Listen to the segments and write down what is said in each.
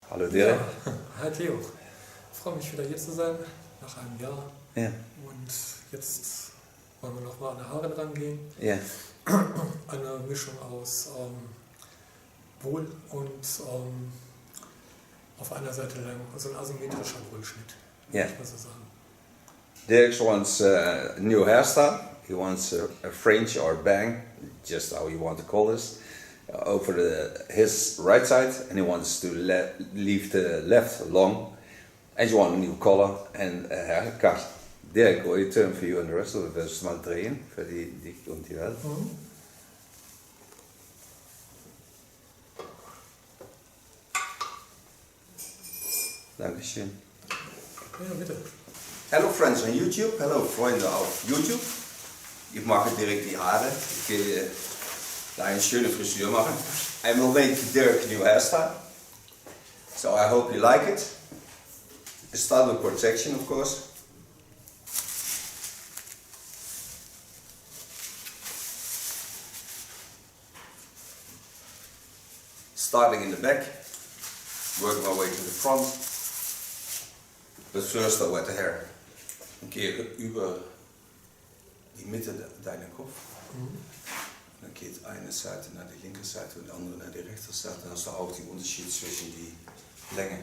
Hallo Dirk. Ja, hi Theo. Ich freue mich wieder hier zu sein, nach einem Jahr. Ja. Und jetzt wollen wir nochmal an die Haare dran gehen. Ja. Eine Mischung aus Wohl und auf einer Seite lang, also ein asymmetrischer Wohlschnitt, Ja. muss man so sagen. Dirk wants a new hairstyle. He wants a fringe or bang, just how you want to call this, over his right side, and he wants to leave the left long, and you want a new color and a haircut. Dirk, will you turn for you and the rest of the smart drehen für die und die Welt? Dankeschön. Ja, bitte. Hello friends on YouTube, hello Freunde auf YouTube. Ich mache direkt die Haare. Ich gehe da eine schöne Frisur machen. I will make Dirk a new hairstyle. So I hope you like it. Start with protection, of course. Starting in the back, work my way to the front. But first I wet the hair. Een keer über die Mitte deiner Kopf. Dann geht eine Seite naar die linker Seite und die andere naar die rechter Seite. Dan is er ook die Unterschied zwischen die Länge.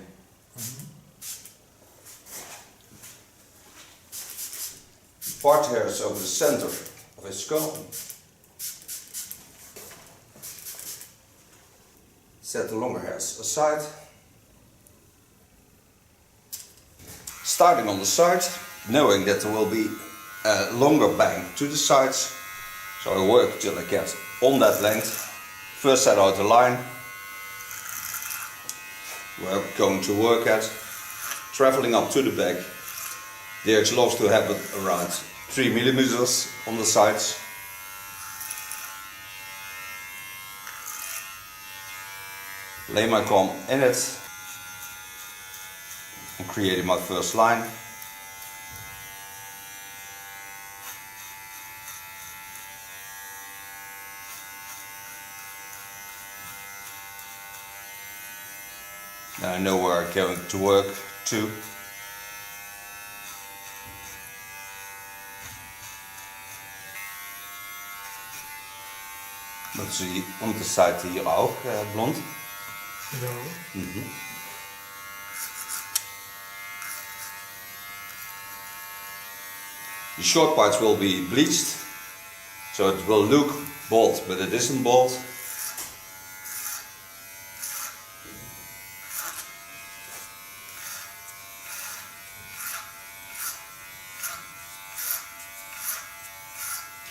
Part hairs over the center of his skull. Set the longer hairs aside. Starting on the side, knowing that there will be a longer bang to the sides. So I work till I get on that length. First set out the line. We're going to work at. Traveling up to the back. Dirk loves to have it around 3 millimeters on the sides. Lay my comb in it. And creating my first line. Now I know where I'm going to work to. Dat is die onderzijde hier ook blond. Ja. The short parts will be bleached, so it will look bald, but it isn't bald.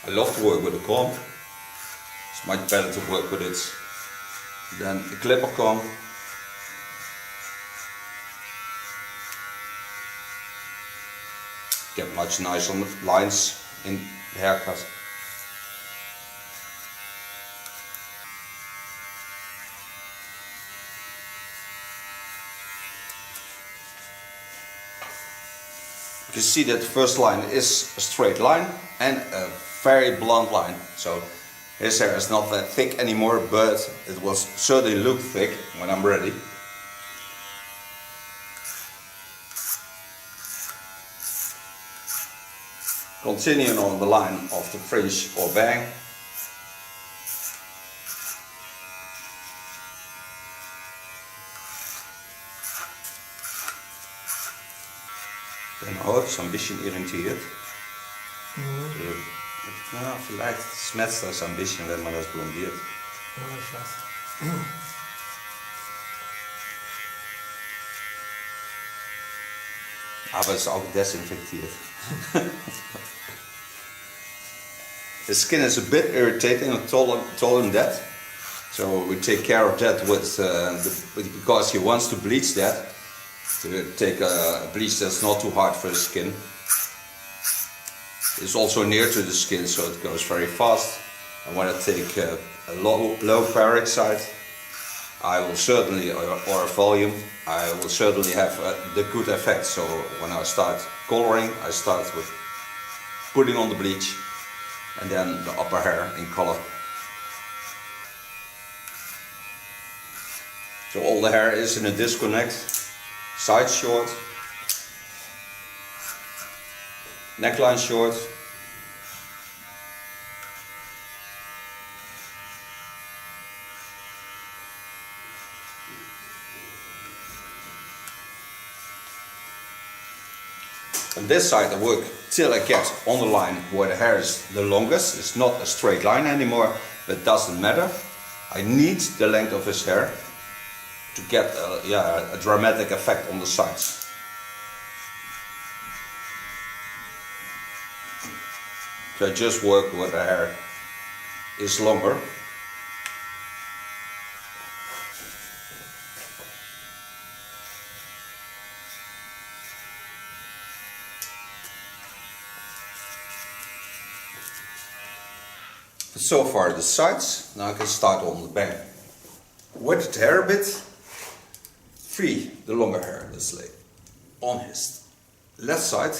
I love to work with a comb. It's much better to work with it than a clipper comb. Get much nicer lines in the haircut. You can see that the first line is a straight line and a very blunt line. So his hair is not that thick anymore, but it will certainly look thick when I'm ready. Continuing on the line of the fringe or bang. Den Haut ist ein bisschen irritiert. Ja, vielleicht schmerzt das ein bisschen, wenn man das blondiert. Ja, ich weiß. Aber es ist auch desinfektiert. The skin is a bit irritating, I told him that. So we take care of that with because he wants to bleach that. To take a bleach that's not too hard for the skin. It's also near to the skin, so it goes very fast. And when I take a low peroxide, I will certainly, or a volume, I will certainly have the good effect. So when I start coloring, I start with putting on the bleach and then the upper hair in color. So all the hair is in a disconnect, side short, neckline short, on this side I work till I get on the line where the hair is the longest. It's not a straight line anymore, but it doesn't matter. I need the length of his hair to get a dramatic effect on the sides. So I just work where the hair is longer. So far the sides, now I can start on the bang. Wet the hair a bit, free the longer hair, let's lay on his left side.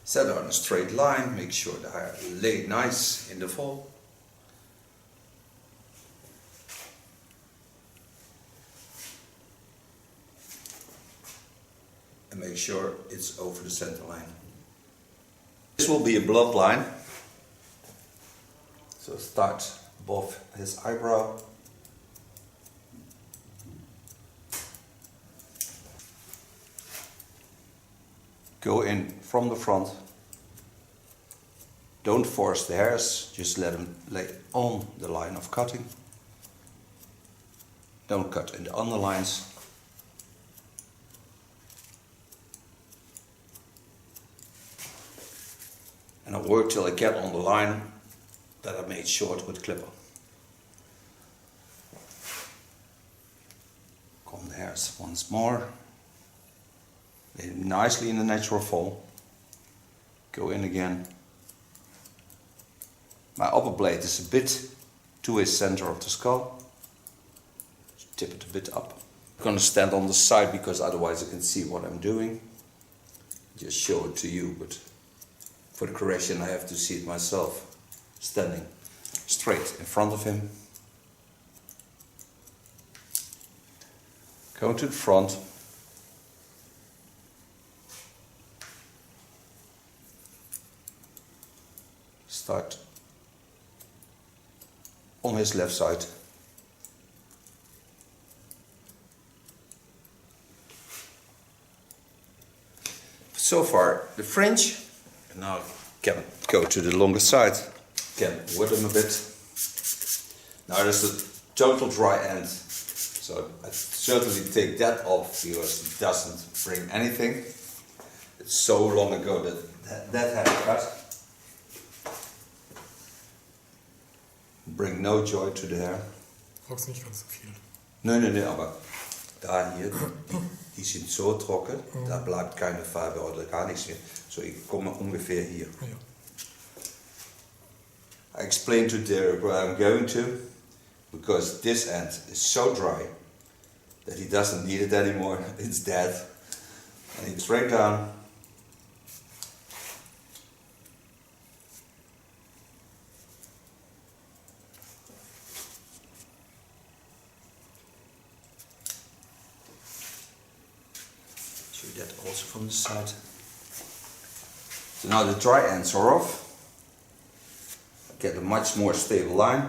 Set on a straight line, make sure the hair lay nice in the fall. And make sure it's over the center line. This will be a blood line, so start above his eyebrow. Go in from the front. Don't force the hairs, just let them lay on the line of cutting. Don't cut in the underlines. And I work till I get on the line that I made short with clipper. Comb the hairs once more. Lay them nicely in the natural fall. Go in again. My upper blade is a bit to his center of the skull. Just tip it a bit up. I'm going to stand on the side because otherwise I can see what I'm doing. Just show it to you, but for the correction I have to see it myself, standing straight in front of him. Go to the front. Start on his left side. So far the fringe. And now I can go to the longer side, can wet them a bit. Now there's a total dry end, so I certainly take that off because it doesn't bring anything. It's so long ago that had a cut. Bring no joy to the hair. Brauchst nicht ganz so viel. Nee, aber da hier, die sind so trocken, da bleibt keine Farbe oder gar nichts mehr. So ich komme ungefähr hier. Ja. I explained to Derek where I'm going to, because this end is so dry that he doesn't need it anymore, it's dead. And he straight down. That also from the side. So now the dry ends are off. Get a much more stable line.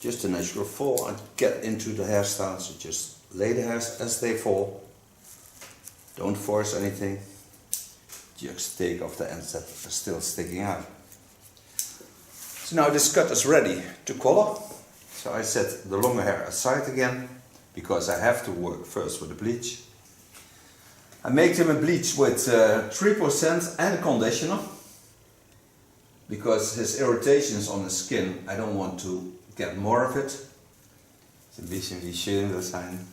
Just a natural fall and get into the hairstyle. So just lay the hairs as they fall. Don't force anything. Just take off the ends that are still sticking out. So now this cut is ready to color. So I set the longer hair aside again because I have to work first with the bleach. I make him a bleach with 3% and a conditioner because his irritations on the skin, I don't want to get more of it. Het is een beetje wie schön wil zijn.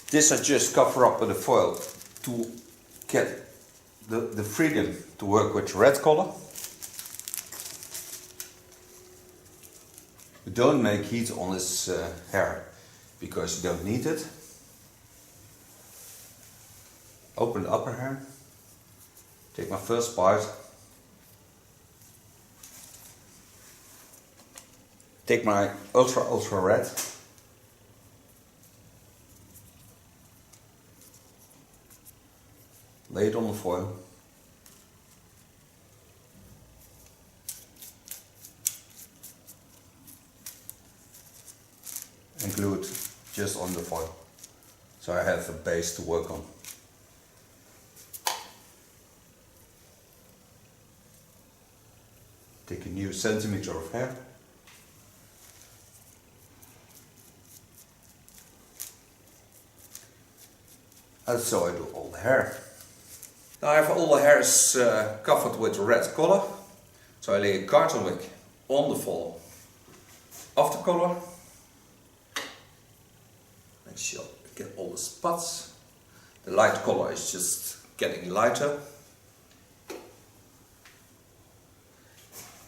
This I just cover up with a foil to get the freedom to work with red color. We don't make heat on his hair, because you don't need it. Open the upper hair. Take my first bite. Take my ultra red. Lay it on the foil. And glue it just on the foil. So I have a base to work on. Take a new centimeter of hair. And so I do all the hair. Now I have all the hairs covered with red color. So I lay a carton wick on the foil of the color. Make sure I get all the spots. The light color is just getting lighter.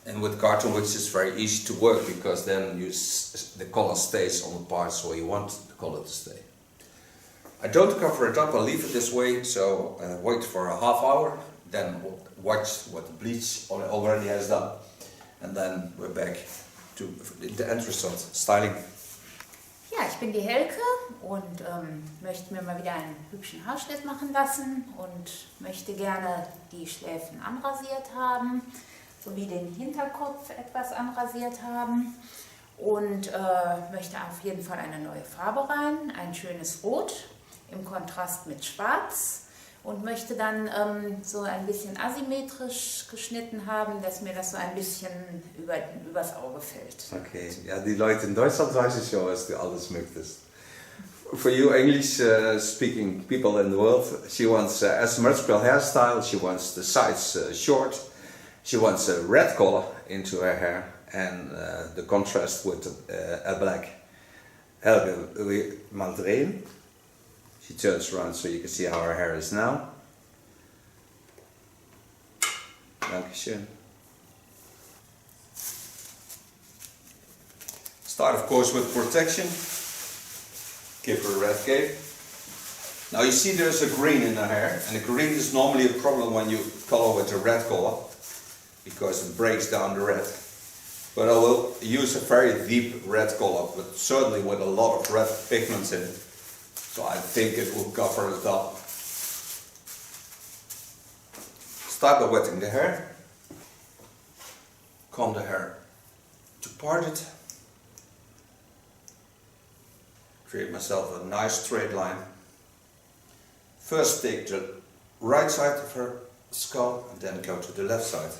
And with carton wicks it's very easy to work because then the color stays on the parts where you want the color to stay. I don't cover it up, I leave it this way, so wait for a half hour, then watch what the bleach already has done. And then we're back to the end result, styling. Ja, ich bin die Helke und möchte mir mal wieder einen hübschen Haarschnitt machen lassen und möchte gerne die Schläfen anrasiert haben, sowie den Hinterkopf etwas anrasiert haben und möchte auf jeden Fall eine neue Farbe rein, ein schönes Rot im Kontrast mit Schwarz und möchte dann so ein bisschen asymmetrisch geschnitten haben, dass mir das so ein bisschen übers Auge fällt. Okay, ja, die Leute in Deutschland weiß ich schon, was du alles möchtest. For you English speaking people in the world, she wants asymmetrical hairstyle, she wants the sides short, she wants a red color into her hair and the contrast with a black. Helke, wil je maar draaien? She turns around so you can see how her hair is now. Dankeschön. Start of course with protection. Give her a red cape. Now you see there's a green in her hair, and the green is normally a problem when you color with a red color because it breaks down the red. But I will use a very deep red color, but certainly with a lot of red pigments in it. So I think it will cover it up. Start by wetting the hair. Comb the hair to part it. Create myself a nice straight line. First take the right side of her skull and then go to the left side.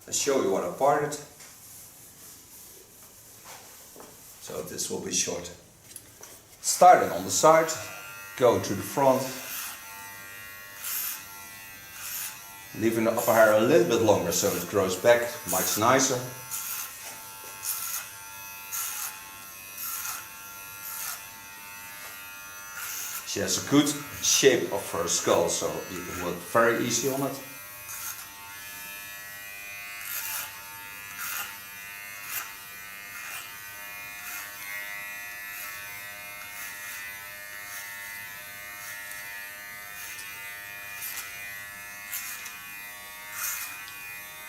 I'll show you what I parted. So this will be short. Starting on the side, go to the front, leaving the upper hair a little bit longer so it grows back much nicer. She has a good shape of her skull, so you can work very easy on it.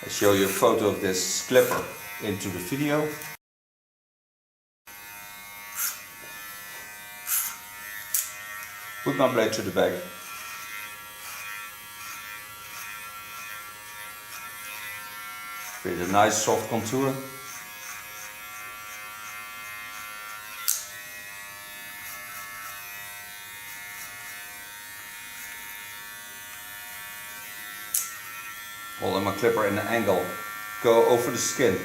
I'll show you a photo of this clipper into the video. Put my blade to the back. Create a nice soft contour. Holding my clipper in an angle, go over the skin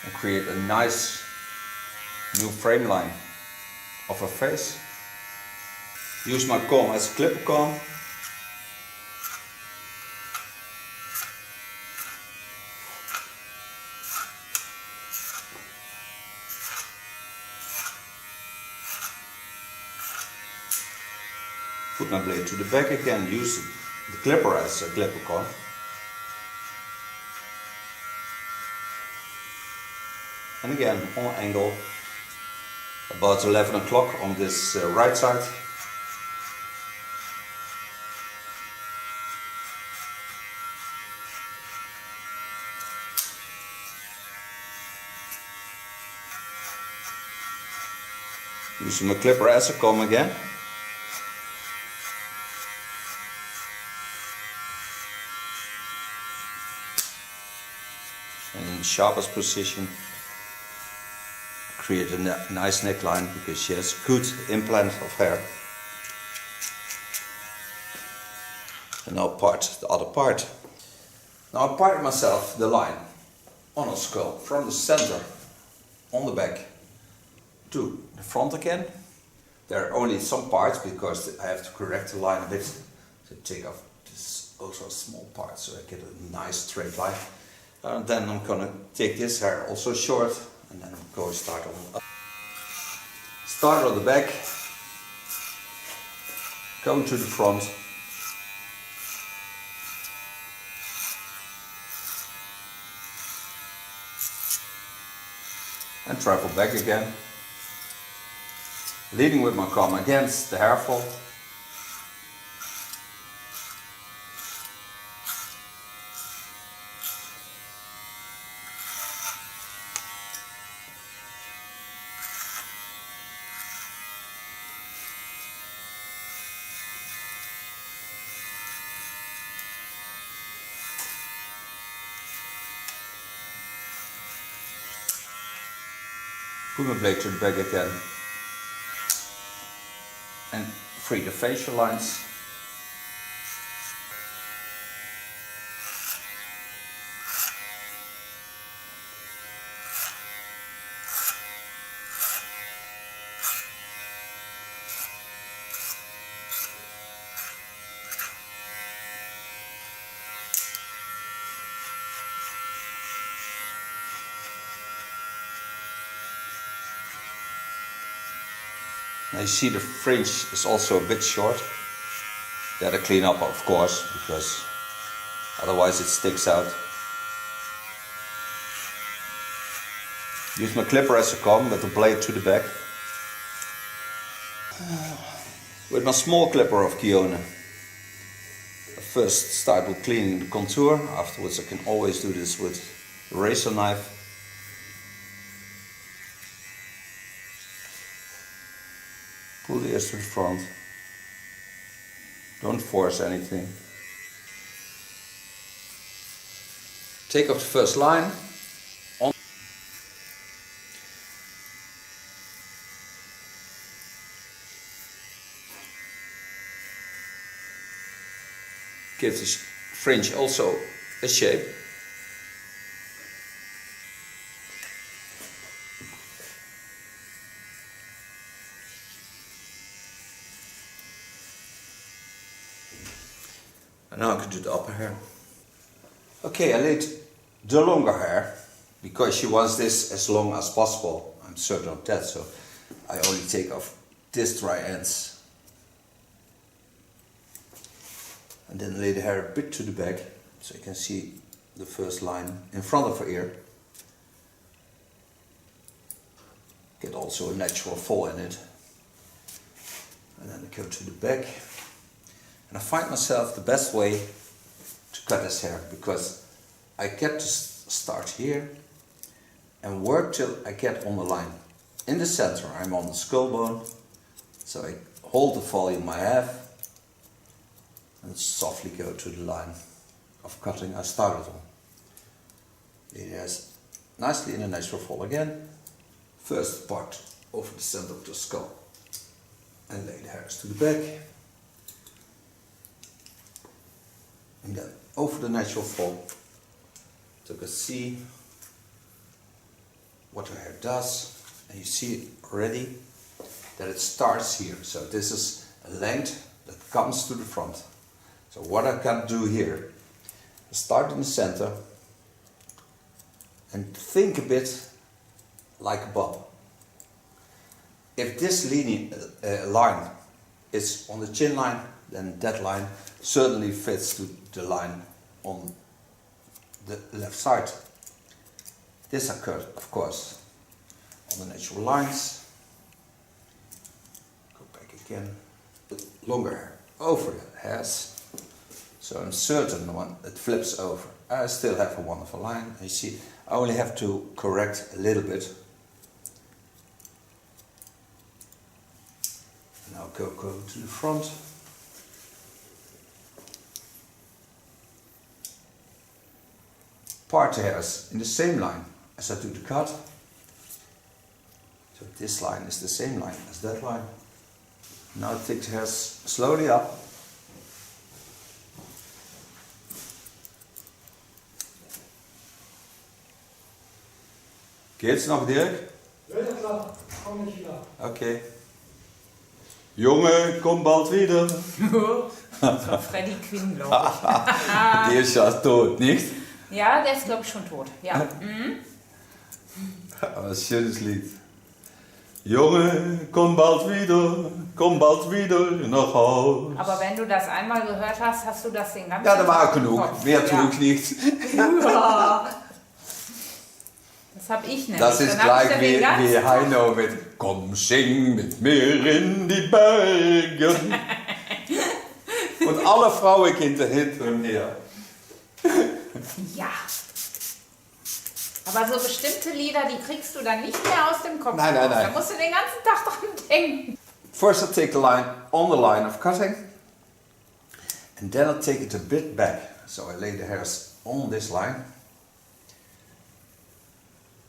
and create a nice new frame line of her face. Use my comb as a clipper comb. Put my blade to the back again, use the clipper as a clipper comb. And again on angle, about 11 o'clock on this right side. Using my clipper as a comb again. And in the sharpest position, create a nice neckline because she has good implant of hair. And now part the other part. Now I part myself the line on a skull from the center on the back to the front again. There are only some parts because I have to correct the line a bit to take off this also small part so I get a nice straight line. And then I'm gonna take this hair also short and then I'm going to start on the back, going to the front. And travel back again, leading with my comb against the hair fall. Put my blade to the back again and free the facial lines. Now you see the fringe is also a bit short. That I clean up of course, because otherwise it sticks out. Use my clipper as a comb with the blade to the back. With my small clipper of Kiona. I first start with cleaning the contour, afterwards I can always do this with a razor knife. Pull the ears to the front. Don't force anything. Take off the first line. Give this fringe also a shape. And now I can do the upper hair. Okay, I laid the longer hair because she wants this as long as possible. I'm certain of that, so I only take off these dry ends. And then lay the hair a bit to the back so you can see the first line in front of her ear. Get also a natural fall in it. And then I go to the back. And I find myself the best way to cut this hair because I get to start here and work till I get on the line. In the center I'm on the skull bone, so I hold the volume I have and softly go to the line of cutting I started on. Lay the hairs nicely in a natural fall again. First part over the center of the skull and lay the hairs to the back. And then over the natural fall, so you can see what her hair does. And you see already that it starts here. So this is a length that comes to the front. So what I can do here, start in the center and think a bit like a bob. If this line is on the chin line, then that line certainly fits to the line on the left side. This I cut, of course, on the natural lines. Go back again. Longer hair over the hairs. So I'm certain when it flips over, I still have a wonderful line. You see, I only have to correct a little bit. go to the front. Part the hairs in the same line as I do the cut. So this line is the same line as that line. Now take the hairs slowly up. Geht's noch, Dirk? Ja, ja klar, komm nicht wieder. Okay. Junge, komm bald wieder. Das war Freddy Quinn, glaube ich. Der ist ja tot, nicht? Ja, der ist, glaube ich, schon tot. Ja. Mhm. Aber ein schönes Lied. Junge, komm bald wieder nach Haus. Aber wenn du das einmal gehört hast, hast du das den ganzen Ja, das war Tag im genug. Kopf. Mehr Ja. tue ich nicht. Ja. Das habe ich nämlich. Das ist Dann hab ich gleich ja den ganzen wie Tag- Heino mit Komm, sing mit mir in die Berge. Und alle Frauenkinder hinter mir. Ja. Aber so bestimmte Lieder, die kriegst du dann nicht mehr aus dem Kopf. Nein, nein, raus. nein. Da musst du den ganzen Tag dran denken. First I take the line on the line of cutting. And then I take it a bit back. So I lay the hairs on this line.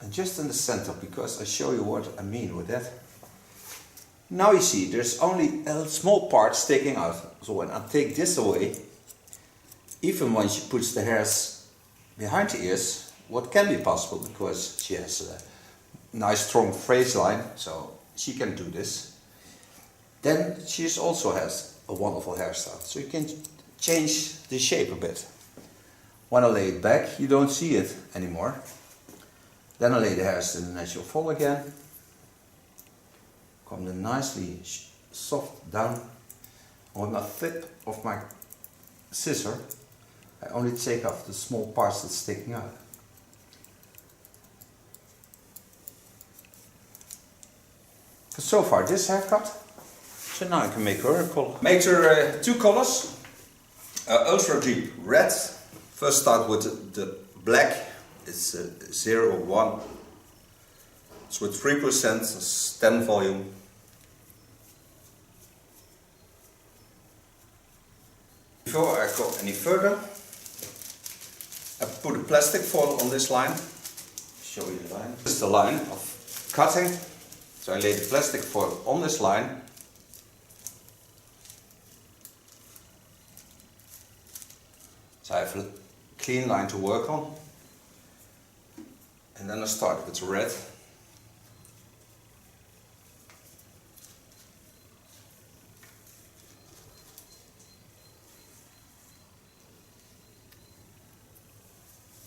And just in the center, because I show you what I mean with that. Now you see, there's only a small part sticking out. So when I take this away, even when she puts the hairs behind the ears, what can be possible, because she has a nice strong face line, so she can do this. Then she also has a wonderful hairstyle, so you can change the shape a bit. When I lay it back, you don't see it anymore. Then I lay the hairs in the natural fall again. Come them nicely soft down. And with my tip of my scissor, I only take off the small parts that's sticking out. So far this haircut. So now I can make her a color. Make her two colors. Ultra deep red. First start with the black. It's 0.1. It's with 3%, it's 10 volume. Before I go any further, I put a plastic foil on this line. Show you the line. This is the line of cutting. So I lay the plastic foil on this line. So I have a clean line to work on. And then I start with red.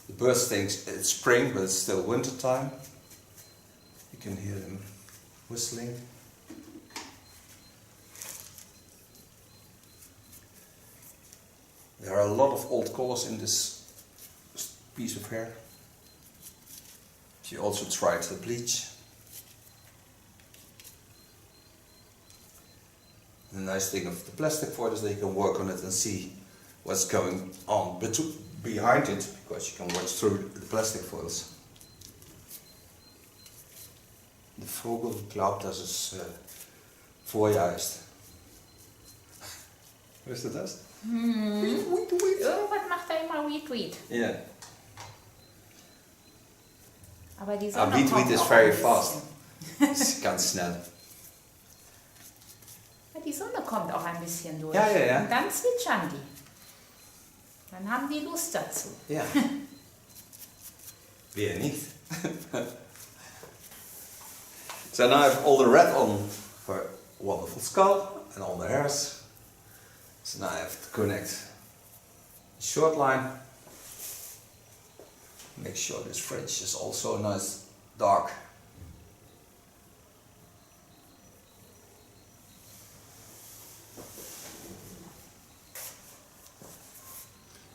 The birds think it's spring, but it's still winter time. You can hear them whistling. There are a lot of old colors in this piece of hair. She also tried the bleach. The nice thing of the plastic foil is that you can work on it and see what's going on behind it, because you can watch through the plastic foils. De vogel glaubt, dass es Vorjahr ist. Wisst ihr das? Irgendwas macht er immer Weed. Ja. Aber die Sonne Weed kommt is auch very ein fast. bisschen. Ist ganz schnell. Ja, die Sonne kommt auch ein bisschen durch. Ja, ja, ja. Und dann zwitschern die. Dann haben die Lust dazu. Ja. Wer nicht? So now I have all the red on her wonderful skull and all the hairs. So now I have to connect the short line. Make sure this fringe is also nice dark.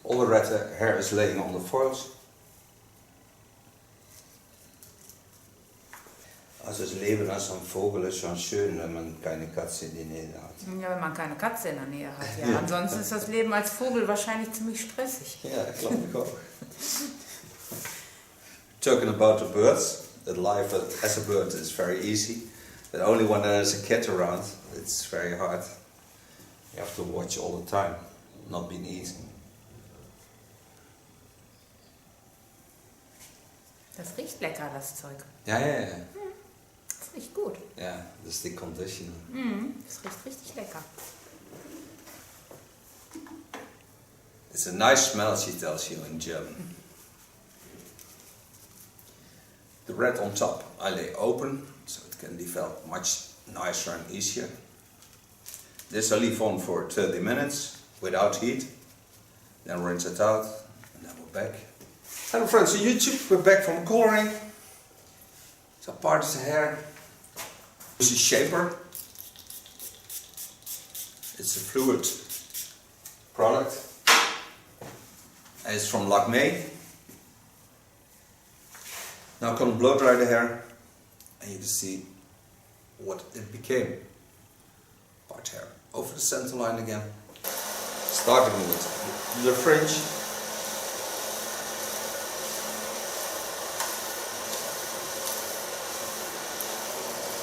All the red hair is laying on the foils. Also das Leben als ein Vogel ist schon schön, wenn man keine Katze in der Nähe hat. Ja, wenn man keine Katze in der Nähe hat. Ja. Ansonsten ist das Leben als Vogel wahrscheinlich ziemlich stressig. Ja, glaube ich auch. Talking about the birds, that life as a bird is very easy. But only when there's a cat around, it's very hard. You have to watch all the time, not being easy. Das riecht lecker, das Zeug. Ja, ja, ja. Das riecht gut. Ja, das ist die Conditioner. Das riecht richtig lecker. It's a nice smell, she tells you in German. The red on top I lay open, so it can develop much nicer and easier. This I leave on for 30 minutes without heat, then rinse it out, and then we're back. Hello friends on YouTube, we're back from coloring. So part is the hair. This is shaper. It's a fluid product. And it's from Lakme. Now I'm going to blow dry the hair and you can see what it became. Part hair over the center line again. Starting with the fringe.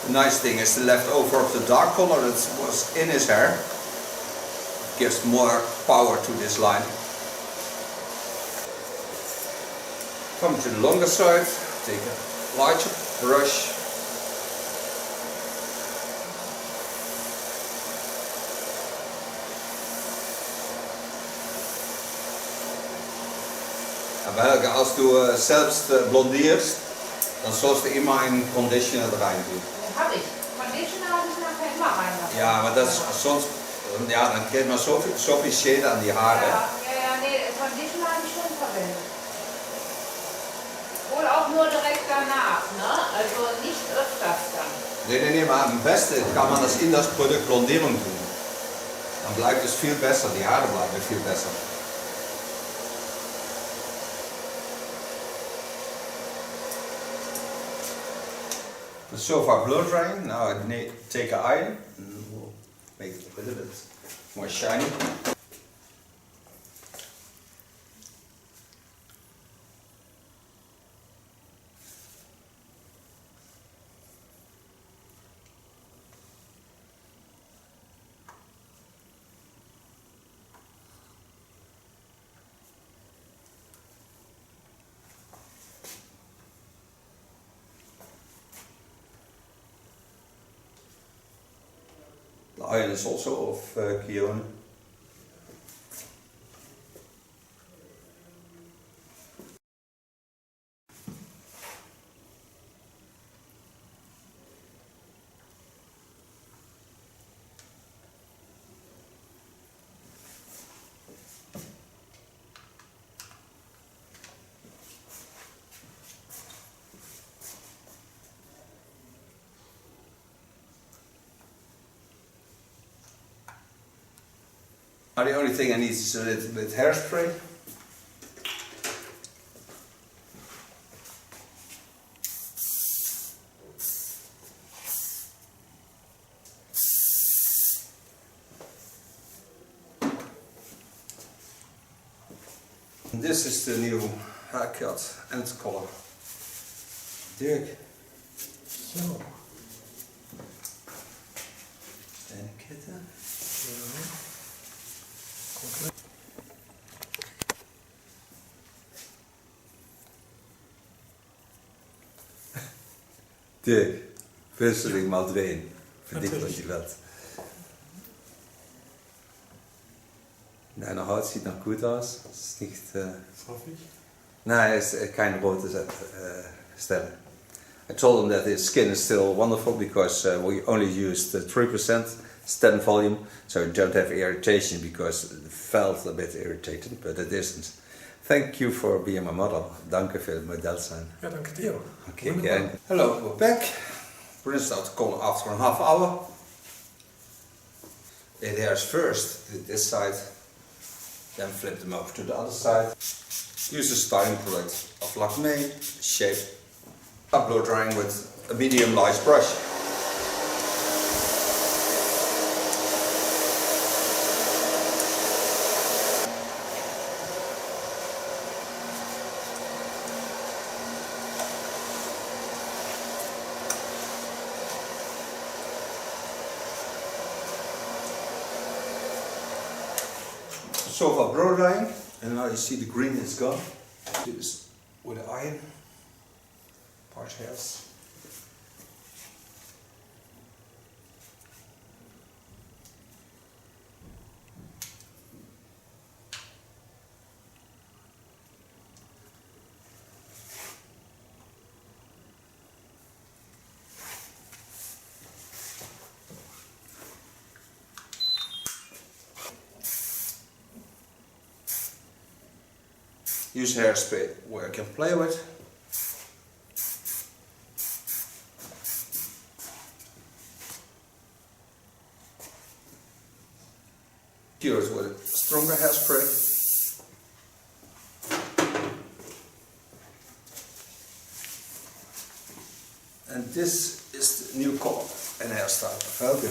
The nice thing is the leftover of the dark color that was in his hair. It gives more power to this line. Come to the longer side, take a larger brush. Aber Helge, als du selbst blondierst, dann sollst du immer einen Conditioner rein tun. Habe ich. Conditioner habe ich nachher immer rein. Ja, aber das sonst, ja, dann kriegt man so viel Schäden an die Haare. Nee, Conditioner habe ich schon verwendet. Wohl auch nur direkt danach, ne? Also nicht öfters dann. Nee, maar am besten kann man das in das Produkt Blondierung tun. Dann bleibt es viel besser, die Haare bleiben viel besser. So far blow drying, now I take an iron and we'll make it a little bit more shiny. The iron is also of Kione. Now the only thing I need is a little bit hairspray. And this is the new haircut and color. Dierk. So. Kleine Kette. Ja. Komplett. Dierk, wisseling mal drehen. Verdient wat Natürlich. je wilt. Deine Haut sieht noch gut aus. Es ist nicht. Das hoffe ich. Nein, es ist keine rote Stellen. I told him that his skin is still wonderful because we only used 3% stem volume, so you don't have irritation because it felt a bit irritating, but it isn't. Thank you for being my model. Dank je voor het model zijn. Ja, danke Theo. Okay, Wunderbar. again. Hello, we're back. Rinsed out the color after a half hour. Lay the hairs first to this side, then flip them over to the other side. Use a styling product of Lakme, shape. Blow drying with a medium light brush. so far blow drying, and now you see the green is gone. Do this with the iron. Parts hairs. Use hairspray where I can play with. Cure it with a stronger hairspray. And this is the new color and hairstyle of Helge.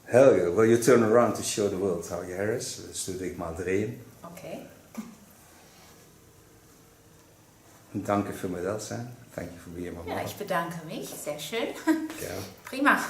Helge, will you turn around to show the world how your hair is? Dus doe ik maar drehen. Okay. Danke für mein Dasein. Thank you for being my mother. Ja, ich bedanke mich. Sehr schön. Ja. Prima.